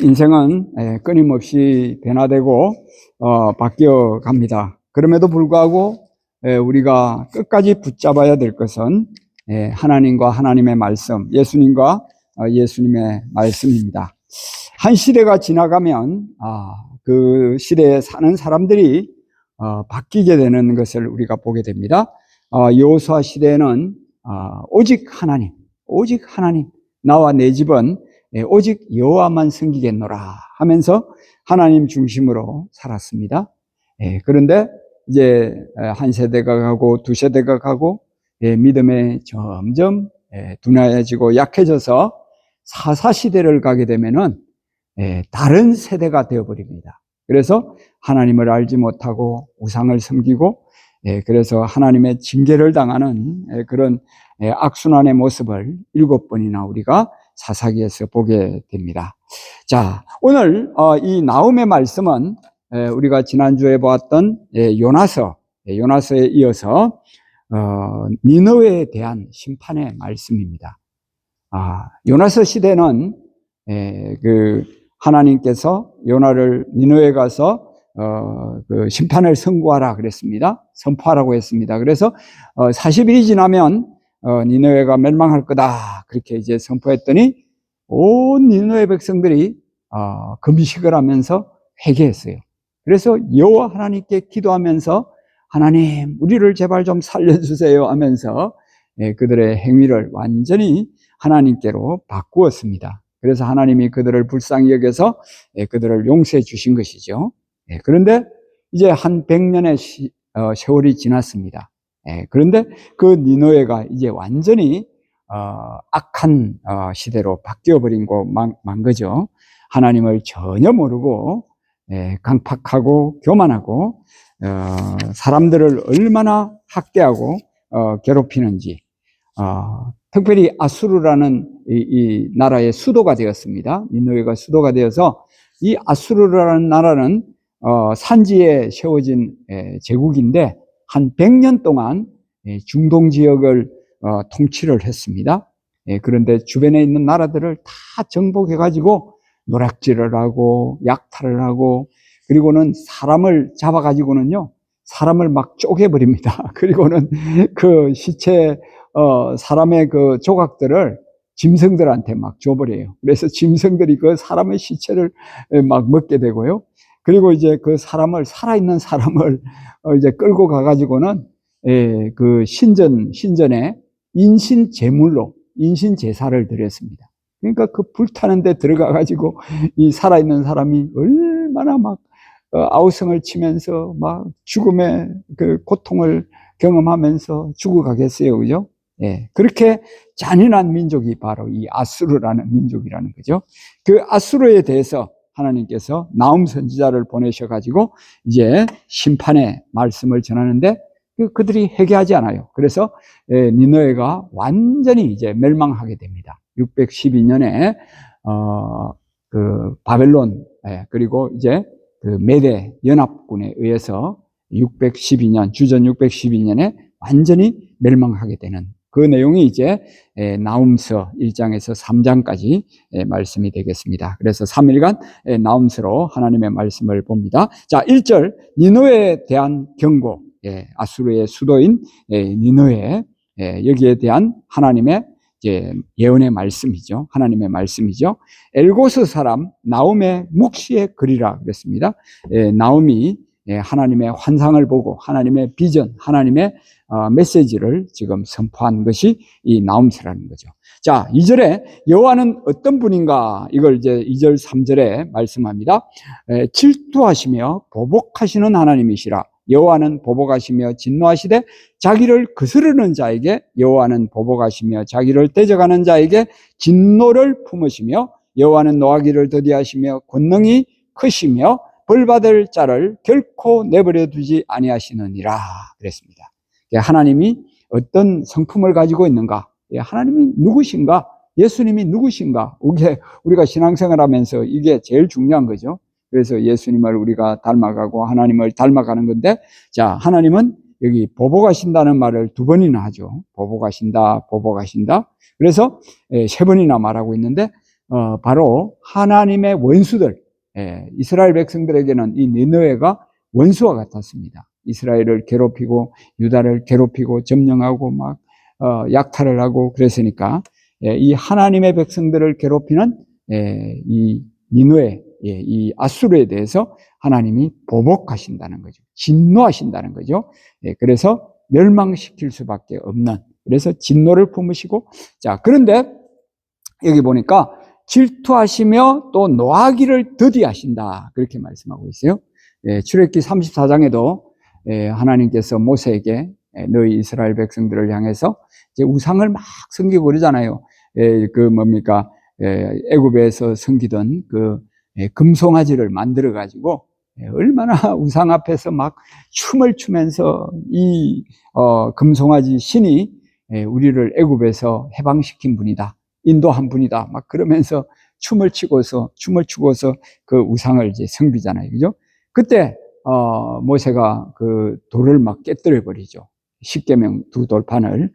인생은 끊임없이 변화되고 바뀌어 갑니다. 그럼에도 불구하고 우리가 끝까지 붙잡아야 될 것은 하나님과 하나님의 말씀, 예수님과 예수님의 말씀입니다. 한 시대가 지나가면 그 시대에 사는 사람들이 바뀌게 되는 것을 우리가 보게 됩니다. 여호수아 시대에는 오직 하나님, 나와 내 집은 오직 여호와만 섬기겠노라 하면서 하나님 중심으로 살았습니다. 그런데 이제 한 세대가 가고 두 세대가 가고 믿음에 점점 둔해지고 약해져서 사사시대를 가게 되면은 다른 세대가 되어버립니다. 그래서 하나님을 알지 못하고 우상을 섬기고 그래서 하나님의 징계를 당하는 그런 악순환의 모습을 7번이나 우리가 사사기에서 보게 됩니다. 자, 오늘 이 나훔의 말씀은 우리가 지난주에 보았던 요나서에 이어서 니느웨에 대한 심판의 말씀입니다. 요나서 시대는 하나님께서 요나를 니느웨에 가서 그 심판을 선고하라 그랬습니다. 선포하라고 했습니다. 그래서 40일이 지나면 니느웨가 멸망할 거다 그렇게 이제 선포했더니 온 니느웨 백성들이 금식을 하면서 회개했어요. 그래서 여호와 하나님께 기도하면서 하나님 우리를 제발 좀 살려주세요 하면서 그들의 행위를 완전히 하나님께로 바꾸었습니다. 그래서 하나님이 그들을 불쌍히 여겨서 그들을 용서해 주신 것이죠. 그런데 이제 한 100년의 세월이 지났습니다. 그런데 그 니느웨가 이제 완전히 악한 시대로 바뀌어버린 만 거죠. 하나님을 전혀 모르고 강팍하고 교만하고 사람들을 얼마나 학대하고 괴롭히는지 특별히 아수르라는 이 나라의 수도가 되었습니다. 니느웨가 수도가 되어서 이 아수르라는 나라는 산지에 세워진 제국인데 한 100년 동안 중동 지역을 통치를 했습니다. 그런데 주변에 있는 나라들을 다 정복해가지고 노략질을 하고 약탈을 하고 그리고는 사람을 잡아가지고는요 사람을 막 쪼개버립니다. 그리고는 그 시체 사람의 그 조각들을 짐승들한테 막 줘버려요. 그래서 짐승들이 그 사람의 시체를 막 먹게 되고요. 그리고 이제 그 살아있는 사람을 이제 끌고 가가지고는 그 신전에 인신 제사를 드렸습니다. 그러니까 그 불타는 데 들어가가지고 이 살아있는 사람이 얼마나 막 아우성을 치면서 막 죽음의 그 고통을 경험하면서 죽어가겠어요. 그죠? 그렇게 잔인한 민족이 바로 이 아수르라는 민족이라는 거죠. 그 아수르에 대해서 하나님께서 나훔 선지자를 보내셔가지고 이제 심판의 말씀을 전하는데 그들이 회개하지 않아요. 그래서 니느웨가 완전히 이제 멸망하게 됩니다. 612년에 그 바벨론 그리고 이제 그 메대 연합군에 의해서 주전 612년에 완전히 멸망하게 되는 그 내용이 이제 나훔서 1장에서 3장까지 말씀이 되겠습니다. 그래서 3일간 나훔서로 하나님의 말씀을 봅니다. 자, 1절 니느웨에 대한 경고, 아수르의 수도인 니느웨 여기에 대한 하나님의 예언의 말씀이죠. 하나님의 말씀이죠. 엘고스 사람 나훔의 묵시의 글이라 그랬습니다. 나훔이 하나님의 환상을 보고 하나님의 비전, 하나님의 메시지를 지금 선포한 것이 이 나훔서라는 거죠. 자, 2절에 여호와는 어떤 분인가 이걸 이제 2절 3절에 말씀합니다. 질투하시며 보복하시는 하나님이시라. 여호와는 보복하시며 진노하시되 자기를 거스르는 자에게 여호와는 보복하시며 자기를 대적하는 자에게 진노를 품으시며 여호와는 노하기를 더디하시며 권능이 크시며 벌받을 자를 결코 내버려 두지 아니하시느니라 그랬습니다. 하나님이 어떤 성품을 가지고 있는가, 하나님이 누구신가, 예수님이 누구신가, 우리가 신앙생활 하면서 이게 제일 중요한 거죠. 그래서 예수님을 우리가 닮아가고 하나님을 닮아가는 건데, 자, 하나님은 여기 보복하신다는 말을 2번이나 하죠. 보복하신다. 그래서 3번이나 말하고 있는데, 바로 하나님의 원수들, 이스라엘 백성들에게는 이 니느웨가 원수와 같았습니다. 이스라엘을 괴롭히고 유다를 괴롭히고 점령하고 막 약탈을 하고 그랬으니까 이 하나님의 백성들을 괴롭히는 이 니느웨, 이 아수르에 대해서 하나님이 보복하신다는 거죠. 진노하신다는 거죠. 그래서 멸망시킬 수밖에 없는, 그래서 진노를 품으시고, 자, 그런데 여기 보니까 질투하시며 또 노하기를 더디하신다, 그렇게 말씀하고 있어요. 출애굽기 34장에도 하나님께서 모세에게 너희 이스라엘 백성들을 향해서 이제 우상을 막 섬기고 그러잖아요. 그 뭡니까, 애굽에서 섬기던 그 금송아지를 만들어 가지고 얼마나 우상 앞에서 막 춤을 추면서 이 금송아지 신이 우리를 애굽에서 해방시킨 분이다, 인도한 분이다, 막 그러면서 춤을 추고서 그 우상을 이제 섬기잖아요, 그죠? 그때 모세가 그 돌을 막 깨뜨려 버리죠. 십계명 두 돌판을.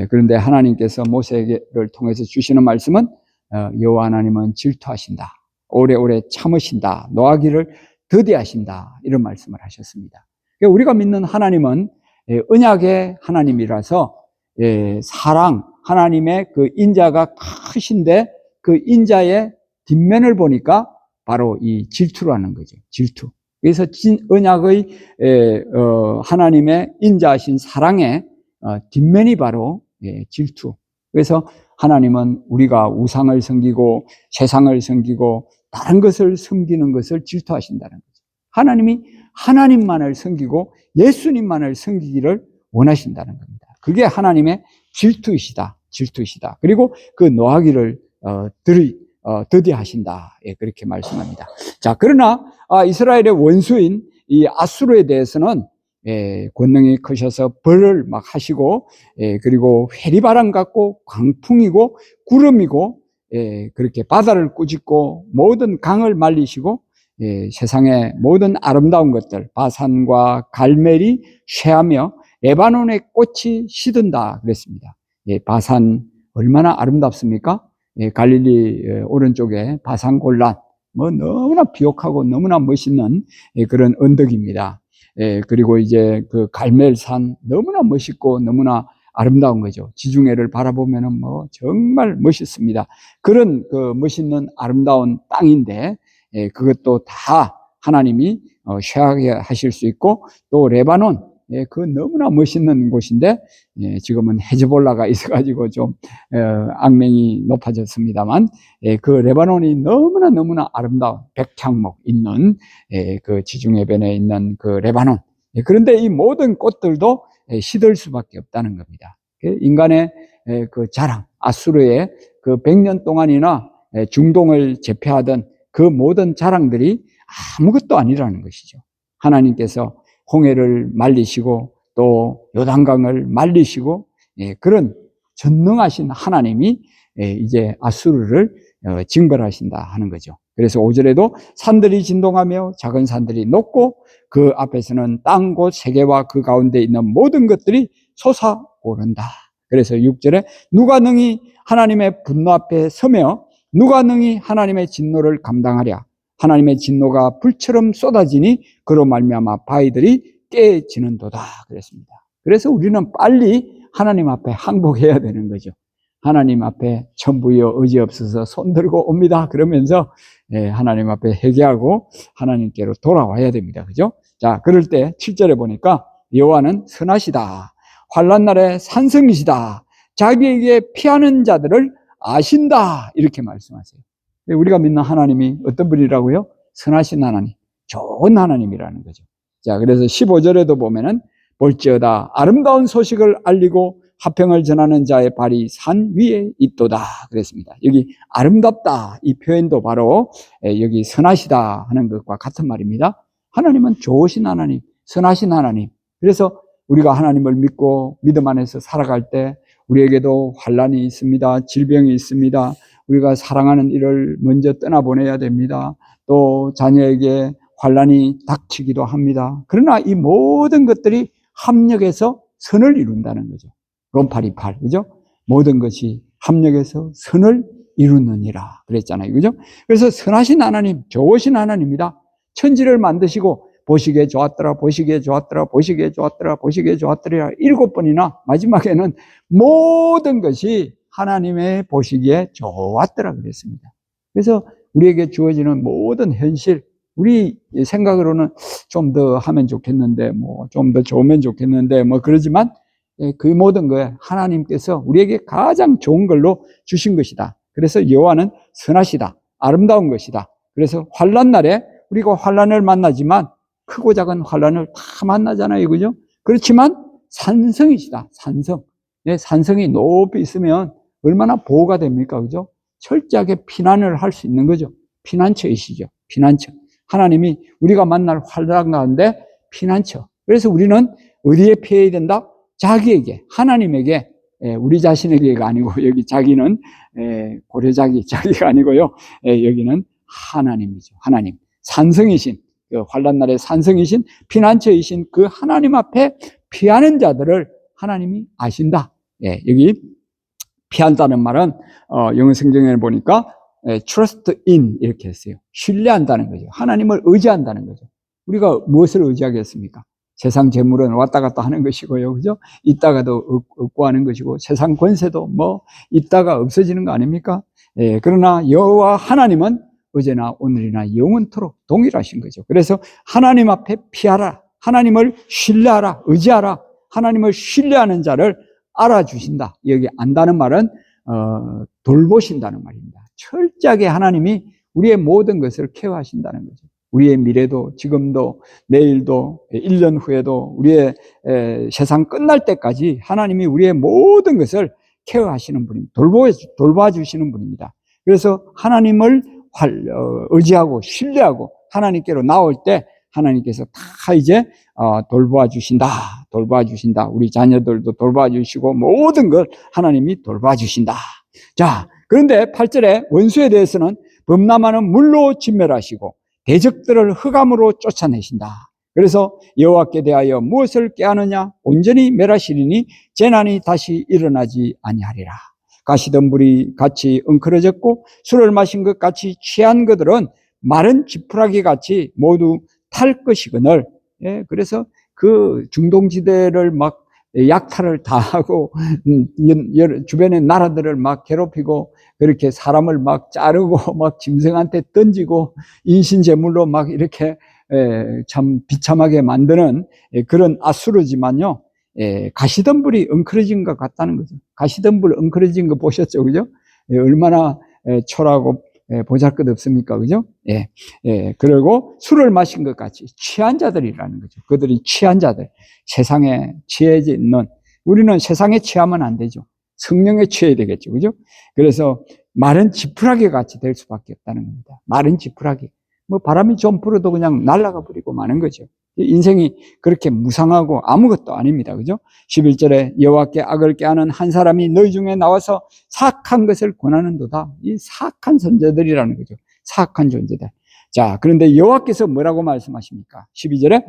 그런데 하나님께서 모세를 통해서 주시는 말씀은 여호와 하나님은 질투하신다, 오래오래 참으신다, 노하기를 더디하신다, 이런 말씀을 하셨습니다. 우리가 믿는 하나님은 언약의 하나님이라서 사랑, 하나님의 그 인자가 크신데 그 인자의 뒷면을 보니까 바로 이 질투라는 거죠. 질투. 그래서 언약의 하나님의 인자하신 사랑의 뒷면이 바로 질투. 그래서 하나님은 우리가 우상을 섬기고 세상을 섬기고 다른 것을 섬기는 것을 질투하신다는 거죠. 하나님이 하나님만을 섬기고 예수님만을 섬기기를 원하신다는 겁니다. 그게 하나님의 질투이시다. 그리고 그 노하기를 더디하신다, 그렇게 말씀합니다. 자, 그러나 이스라엘의 원수인 이 아수르에 대해서는 권능이 크셔서 벌을 막 하시고, 그리고 회리바람 같고 광풍이고 구름이고, 그렇게 바다를 꾸짖고 모든 강을 말리시고, 세상의 모든 아름다운 것들, 바산과 갈멜이 쇠하며 레바논의 꽃이 시든다 그랬습니다. 바산 얼마나 아름답습니까? 갈릴리 오른쪽에 바산 골란, 뭐 너무나 비옥하고 너무나 멋있는 그런 언덕입니다. 그리고 이제 그 갈멜산 너무나 멋있고 너무나 아름다운 거죠. 지중해를 바라보면은 뭐 정말 멋있습니다. 그런 그 멋있는 아름다운 땅인데 그것도 다 하나님이 쇠하게 하실 수 있고, 또 레바논, 그 너무나 멋있는 곳인데 지금은 헤즈볼라가 있어가지고 좀 악명이 높아졌습니다만, 그 레바논이 너무나 아름다운 백향목 있는 그 지중해변에 있는 그 레바논. 그런데 이 모든 꽃들도 시들 수밖에 없다는 겁니다. 인간의 그 자랑, 아수르의 그 100년 동안이나 중동을 제패하던 그 모든 자랑들이 아무것도 아니라는 것이죠. 하나님께서 홍해를 말리시고 또 요단강을 말리시고, 그런 전능하신 하나님이 이제 아수르를 징벌하신다 하는 거죠. 그래서 5절에도 산들이 진동하며 작은 산들이 녹고 그 앞에서는 땅 곧 세계와 그 가운데 있는 모든 것들이 솟아오른다. 그래서 6절에 누가 능히 하나님의 분노 앞에 서며 누가 능히 하나님의 진노를 감당하랴. 하나님의 진노가 불처럼 쏟아지니 그로 말미암아 바위들이 깨지는도다 그랬습니다. 그래서 우리는 빨리 하나님 앞에 항복해야 되는 거죠. 하나님 앞에 천부여 의지없어서 손들고 옵니다 그러면서 하나님 앞에 회개하고 하나님께로 돌아와야 됩니다. 그죠? 자, 그럴 때 7절에 보니까 여호와는 선하시다, 환난 날에 산성이시다, 자기에게 피하는 자들을 아신다, 이렇게 말씀하세요. 우리가 믿는 하나님이 어떤 분이라고요? 선하신 하나님, 좋은 하나님이라는 거죠. 자, 그래서 15절에도 보면은 볼지어다 아름다운 소식을 알리고 화평을 전하는 자의 발이 산 위에 있도다 그랬습니다. 여기 아름답다, 이 표현도 바로 여기 선하시다 하는 것과 같은 말입니다. 하나님은 좋으신 하나님, 선하신 하나님. 그래서 우리가 하나님을 믿고 믿음 안에서 살아갈 때 우리에게도 환난이 있습니다. 질병이 있습니다. 우리가 사랑하는 이를 먼저 떠나보내야 됩니다. 또 자녀에게 환난이 닥치기도 합니다. 그러나 이 모든 것들이 합력해서 선을 이룬다는 거죠. 롬828, 그죠? 모든 것이 합력해서 선을 이루느니라 그랬잖아요. 그죠? 그래서 선하신 하나님, 좋으신 하나님입니다. 천지를 만드시고 보시기에 좋았더라, 보시기에 좋았더라, 보시기에 좋았더라, 보시기에 좋았더라 7번이나 마지막에는 모든 것이 하나님의 보시기에 좋았더라 그랬습니다. 그래서 우리에게 주어지는 모든 현실, 우리 생각으로는 좀 더 하면 좋겠는데, 뭐 좀 더 좋으면 좋겠는데, 뭐 그러지만 그 모든 거에 하나님께서 우리에게 가장 좋은 걸로 주신 것이다. 그래서 여호와는 선하시다, 아름다운 것이다. 그래서 환난 날에 우리가 환난을 만나지만 크고 작은 환난을 다 만나잖아요, 그죠? 그렇지만 산성이시다, 산성. 네, 산성이 높이 있으면 얼마나 보호가 됩니까, 그죠? 철저하게 피난을 할 수 있는 거죠. 피난처이시죠, 피난처. 하나님이 우리가 만날 환난 가운데 피난처. 그래서 우리는 어디에 피해야 된다? 자기에게, 하나님에게, 우리 자신에게가 아니고, 여기 자기는 고려자기, 자기가 아니고요. 여기는 하나님이죠. 하나님. 산성이신, 그 환난 날의 산성이신, 피난처이신 그 하나님 앞에 피하는 자들을 하나님이 아신다. 여기 피한다는 말은 영어 성경에 보니까 trust in 이렇게 했어요. 신뢰한다는 거죠. 하나님을 의지한다는 거죠. 우리가 무엇을 의지하겠습니까? 세상 재물은 왔다 갔다 하는 것이고요, 그죠? 있다가도 없고 하는 것이고, 세상 권세도 뭐 있다가 없어지는 거 아닙니까? 그러나 여호와 하나님은 어제나 오늘이나 영원토록 동일하신 거죠. 그래서 하나님 앞에 피하라, 하나님을 신뢰하라, 의지하라, 하나님을 신뢰하는 자를 알아주신다. 여기 안다는 말은 돌보신다는 말입니다. 철저하게 하나님이 우리의 모든 것을 케어하신다는 거죠. 우리의 미래도, 지금도, 내일도, 1년 후에도, 우리의 세상 끝날 때까지 하나님이 우리의 모든 것을 케어하시는 분입니다. 돌봐주시는 분입니다. 그래서 하나님을 의지하고 신뢰하고 하나님께로 나올 때 하나님께서 다 이제 돌봐주신다. 우리 자녀들도 돌봐주시고 모든 걸 하나님이 돌봐주신다. 자, 그런데 8절에 원수에 대해서는 범람하는 물로 진멸하시고 대적들을 흑암으로 쫓아내신다. 그래서 여호와께 대하여 무엇을 꾀하느냐? 온전히 멸하시리니 재난이 다시 일어나지 아니하리라. 가시덤불이 같이 엉클어졌고 술을 마신 것 같이 취한 그들은 마른 지푸라기 같이 모두 탈 것이거늘. 그래서 그 중동지대를 막 약탈을 다 하고 주변의 나라들을 막 괴롭히고 그렇게 사람을 막 자르고 막 짐승한테 던지고 인신제물로 막 이렇게 참 비참하게 만드는 그런 아수르지만요, 가시덤불이 엉클어진 것 같다는 거죠. 가시덤불 엉클어진 거 보셨죠, 그죠? 얼마나 초라하고 보잘것 없습니까, 그죠? 그리고 술을 마신 것 같이 취한 자들이라는 거죠. 그들이 취한 자들, 세상에 취해져 있는, 우리는 세상에 취하면 안 되죠. 성령에 취해야 되겠죠, 그죠? 그래서 마른 지푸라기 같이 될 수밖에 없다는 겁니다. 마른 지푸라기. 뭐 바람이 좀 불어도 그냥 날아가 버리고 마는 거죠. 인생이 그렇게 무상하고 아무것도 아닙니다, 그죠? 11절에 여호와께 악을 꾀하는 한 사람이 너희 중에 나와서 사악한 것을 권하는도다. 이 사악한 존재들이라는 거죠. 사악한 존재들. 자, 그런데 여호와께서 뭐라고 말씀하십니까? 12절에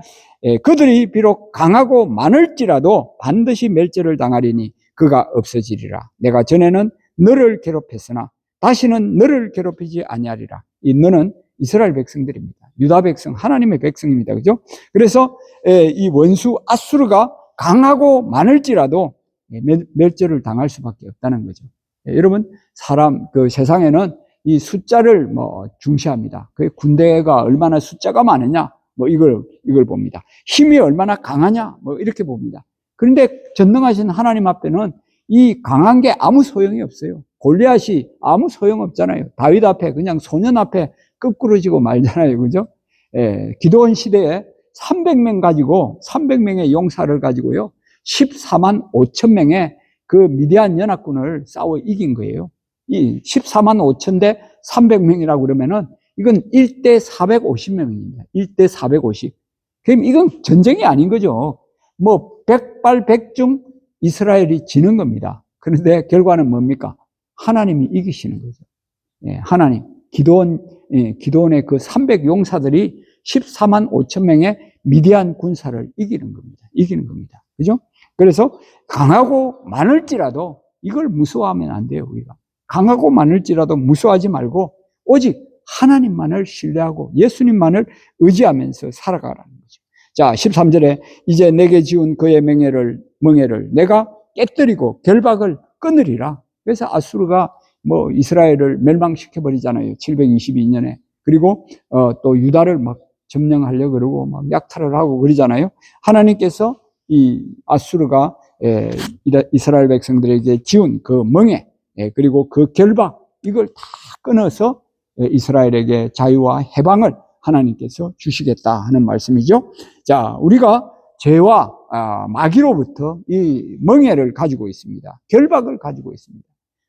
그들이 비록 강하고 많을지라도 반드시 멸절을 당하리니 그가 없어지리라. 내가 전에는 너를 괴롭혔으나 다시는 너를 괴롭히지 아니하리라. 이 너는 이스라엘 백성들입니다. 유다 백성, 하나님의 백성입니다. 그죠? 그래서 이 원수 아수르가 강하고 많을지라도 멸절을 당할 수밖에 없다는 거죠. 여러분, 그 세상에는 이 숫자를 뭐 중시합니다. 그 군대가 얼마나 숫자가 많으냐, 뭐 이걸 봅니다. 힘이 얼마나 강하냐, 뭐 이렇게 봅니다. 그런데 전능하신 하나님 앞에는 이 강한 게 아무 소용이 없어요. 골리앗이 아무 소용 없잖아요. 다윗 앞에, 그냥 소년 앞에 끄꾸러지고 말잖아요, 그죠? 기드온 시대에 300명의 용사를 가지고요, 14만 5천 명의 그 미디안 연합군을 싸워 이긴 거예요. 이 14만 5천 대 300명이라고 그러면은 이건 1대 450명입니다. 1대 450. 그럼 이건 전쟁이 아닌 거죠. 뭐 백발백중 이스라엘이 지는 겁니다. 그런데 결과는 뭡니까? 하나님이 이기시는 거죠. 하나님. 기드온의 그 300 용사들이 14만 5천 명의 미디안 군사를 이기는 겁니다. 그죠? 그래서 강하고 많을지라도 이걸 무서워하면 안 돼요, 우리가. 강하고 많을지라도 무서워하지 말고 오직 하나님만을 신뢰하고 예수님만을 의지하면서 살아가라는 거죠. 자, 13절에 이제 내게 지은 그의 멍에를 내가 깨뜨리고 결박을 끊으리라. 그래서 아수르가 이스라엘을 멸망시켜 버리잖아요. 722년에. 그리고 또 유다를 막 점령하려고 그러고 막 약탈을 하고 그러잖아요. 하나님께서 이 아수르가 이스라엘 백성들에게 지은 그 멍에 그리고 그 결박 이걸 다 끊어서 이스라엘에게 자유와 해방을 하나님께서 주시겠다 하는 말씀이죠. 자, 우리가 죄와 마귀로부터 이 멍에를 가지고 있습니다. 결박을 가지고 있습니다.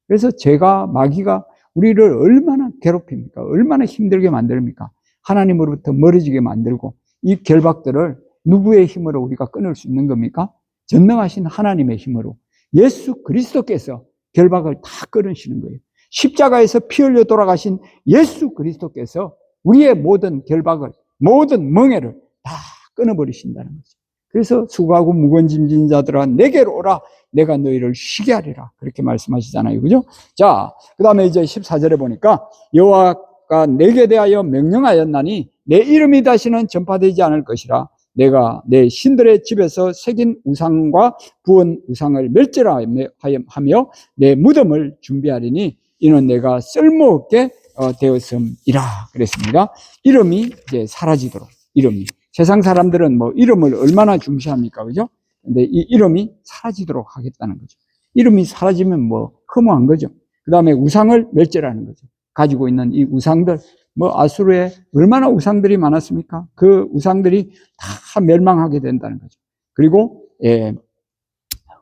그래서 죄가 마귀가 우리를 얼마나 괴롭힙니까? 얼마나 힘들게 만듭니까? 하나님으로부터 멀어지게 만들고 이 결박들을 누구의 힘으로 우리가 끊을 수 있는 겁니까? 전능하신 하나님의 힘으로 예수 그리스도께서 결박을 다 끊으시는 거예요. 십자가에서 피 흘려 돌아가신 예수 그리스도께서 우리의 모든 결박을, 모든 멍에를 다 끊어버리신다는 거죠. 그래서 수고하고 무거운 짐진 자들아 내게로 오라 내가 너희를 쉬게 하리라 그렇게 말씀하시잖아요. 그죠? 자, 그 다음에 이제 14절에 보니까 여호와가 내게 대하여 명령하였나니 내 이름이 다시는 전파되지 않을 것이라 내가 내 신들의 집에서 새긴 우상과 부은 우상을 멸절하며 내 무덤을 준비하리니 이는 내가 쓸모없게 되었음이라 그랬습니다. 이름이 이제 사라지도록 이름이 세상 사람들은 이름을 얼마나 중시합니까? 그죠? 근데 이 이름이 사라지도록 하겠다는 거죠. 이름이 사라지면 허무한 거죠. 그 다음에 우상을 멸절하는 거죠. 가지고 있는 이 우상들, 아수르에 얼마나 우상들이 많았습니까? 그 우상들이 다 멸망하게 된다는 거죠. 그리고,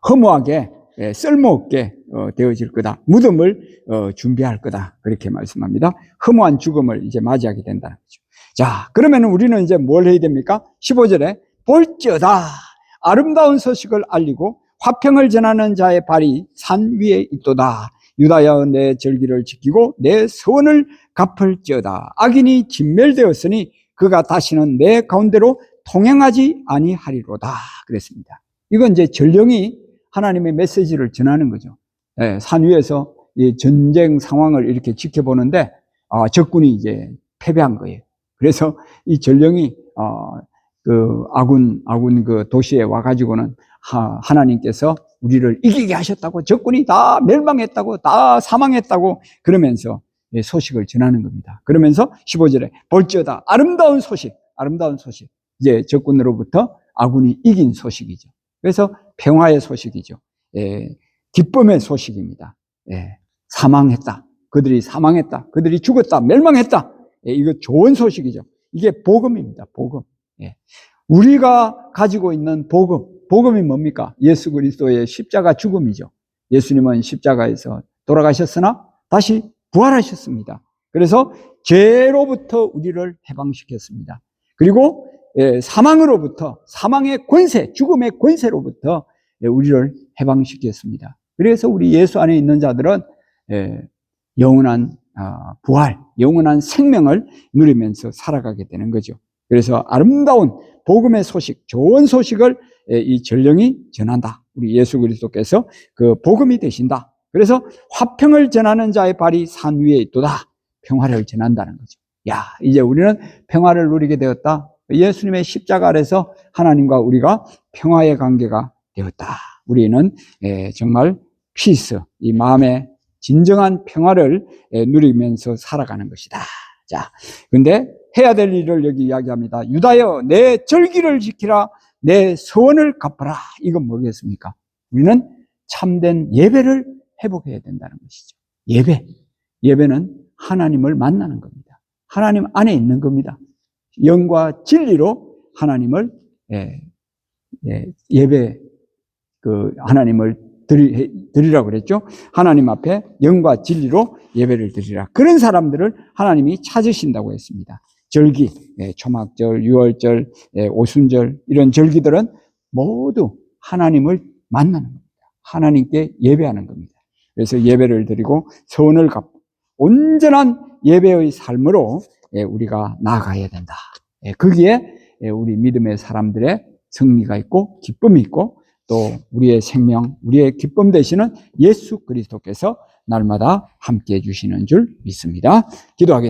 허무하게, 쓸모없게, 되어질 거다. 무덤을, 준비할 거다. 그렇게 말씀합니다. 허무한 죽음을 이제 맞이하게 된다는 거죠. 자, 그러면 우리는 이제 뭘 해야 됩니까? 15절에 볼지어다. 아름다운 소식을 알리고 화평을 전하는 자의 발이 산 위에 있도다. 유다여 내 절기를 지키고 내 서원을 갚을지어다. 악인이 진멸되었으니 그가 다시는 내 가운데로 통행하지 아니하리로다. 그랬습니다. 이건 이제 전령이 하나님의 메시지를 전하는 거죠. 산 위에서 이 전쟁 상황을 이렇게 지켜보는데 적군이 이제 패배한 거예요. 그래서 이 전령이 그 아군 그 도시에 와가지고는 하나님께서 우리를 이기게 하셨다고, 적군이 다 멸망했다고, 다 사망했다고 그러면서 소식을 전하는 겁니다. 그러면서 15절에 볼지어다 아름다운 소식. 이제 적군으로부터 아군이 이긴 소식이죠. 그래서 평화의 소식이죠. 기쁨의 소식입니다. 사망했다. 그들이 사망했다. 그들이 죽었다. 멸망했다. 이거 좋은 소식이죠. 이게 복음입니다. 복음. 우리가 가지고 있는 복음이 뭡니까? 예수 그리스도의 십자가 죽음이죠. 예수님은 십자가에서 돌아가셨으나 다시 부활하셨습니다. 그래서 죄로부터 우리를 해방시켰습니다. 그리고 사망으로부터, 사망의 권세, 죽음의 권세로부터 우리를 해방시켰습니다. 그래서 우리 예수 안에 있는 자들은 영원한 부활, 영원한 생명을 누리면서 살아가게 되는 거죠. 그래서 아름다운 복음의 소식, 좋은 소식을 이 전령이 전한다. 우리 예수 그리스도께서 그 복음이 되신다. 그래서 화평을 전하는 자의 발이 산 위에 있도다. 평화를 전한다는 거죠. 야, 이제 우리는 평화를 누리게 되었다. 예수님의 십자가 아래서 하나님과 우리가 평화의 관계가 되었다. 우리는 정말 피스, 이 마음의 진정한 평화를 누리면서 살아가는 것이다. 자, 근데 해야 될 일을 여기 이야기합니다. 유다여 내 절기를 지키라 내 서원을 갚아라. 이건 뭐겠습니까? 우리는 참된 예배를 회복해야 된다는 것이죠. 예배는 하나님을 만나는 겁니다. 하나님 안에 있는 겁니다. 영과 진리로 하나님을 예배 하나님을 드리라고 그랬죠. 하나님 앞에 영과 진리로 예배를 드리라. 그런 사람들을 하나님이 찾으신다고 했습니다. 절기, 초막절, 유월절, 오순절 이런 절기들은 모두 하나님을 만나는 겁니다. 하나님께 예배하는 겁니다. 그래서 예배를 드리고 서원을 갚고 온전한 예배의 삶으로 우리가 나아가야 된다. 거기에 우리 믿음의 사람들의 승리가 있고 기쁨이 있고 또 우리의 생명, 우리의 기쁨 되시는 예수 그리스도께서 날마다 함께 해주시는 줄 믿습니다. 기도하겠습니다.